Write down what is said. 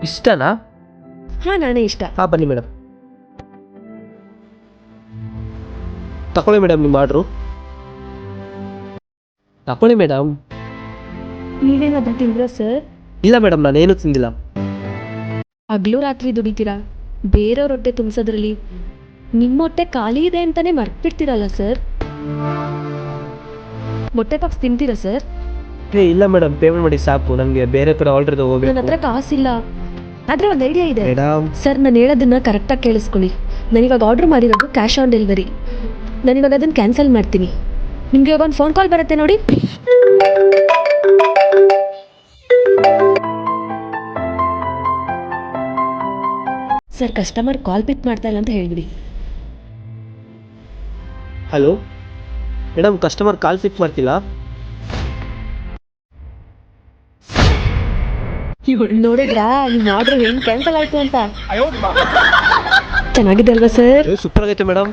ಇಷ್ಟನಾ? ಹಾಂ ನಾನೇ ಇಷ್ಟ. ಹಾಂ ಬನ್ನಿ ಮೇಡಮ್. ತಗೊಳ್ಳಿ ಮೇಡಮ್ ನಿಮ್ಮ ಆರ್ಡ್ರು. ತಗೊಳ್ಳಿ ಮೇಡಮ್. ನೀವೇನಾದ್ರೂ ತಿಂದ್ರಾ ಸರ್? ಇಲ್ಲ ಮೇಡಮ್ ನಾನೇನು ತಿಂದಿಲ್ಲ. ಹಗ್ಲು ರಾತ್ರಿ ದುಡಿತೀರಾ, ಬೇರೆಯವ್ರ ಹೊಟ್ಟೆ ತುಂಬಿಸೋದ್ರಲ್ಲಿ ನಿಮ್ಮ ಹೊಟ್ಟೆ ಖಾಲಿ ಇದೆ ಅಂತಲೇ ಮರ್ತ್ಬಿಡ್ತೀರಲ್ಲ ಸರ್. ಮೊಟ್ಟೆ ಪಪ್ಸ್ ತಿಂತೀರಾ ಸರ್? ಇಲ್ಲ ಮೇಡಮ್ ಪೇಮೆಂಟ್ ಮಾಡಿ ಸಾಕು, ನನಗೆ ಬೇರೆ ಕಡೆ ಆರ್ಡ್ರ್ ನನ್ನ ಹೋಗ್ಬೇಕು. ಹತ್ರ ಕಾಸಿಲ್ಲ, ಆದರೆ ಒಂದು ಐಡಿಯಾ ಇದೆ. ಮೇಡಮ್ ಸರ್ ನಾನು ಹೇಳೋದನ್ನ ಕರೆಕ್ಟಾಗಿ ಕೇಳಿಸ್ಕೊಳ್ಳಿ. ನಾನಿವಾಗ ಆರ್ಡ್ರ್ ಮಾಡಿರೋದು ಕ್ಯಾಶ್ ಆನ್ ಡೆಲಿವರಿ. ನಾನಿವಾಗ ಅದನ್ನು ಕ್ಯಾನ್ಸಲ್ ಮಾಡ್ತೀನಿ. ನಿಮಗೆ ಇವಾಗ ಒಂದು ಫೋನ್ ಕಾಲ್ ಬರುತ್ತೆ ನೋಡಿ. ಸರ್ ಕಸ್ಟಮರ್ ಕಾಲ್ ಪಿಕ್ ಮಾಡ್ತಾ ಇಲ್ಲ ಅಂತ ಹೇಳಿಬಿಡಿ. ಹಲೋ ಮೇಡಮ್, ಕಸ್ಟಮರ್ ಕಾಲ್ ಪಿಕ್ ಮಾಡ್ತಿಲ್ಲ. ನೋಡಿದ್ರಾ ನಿಮ್ಮ ಆರ್ಡ್ರ್ ಹೆಂಗೆ ಕ್ಯಾನ್ಸಲ್ ಆಯಿತು ಅಂತ? ಚೆನ್ನಾಗಿದೆ ಅಲ್ವಾ ಸರ್? ಸೂಪರ್ ಆಗೈತೆ ಮೇಡಮ್.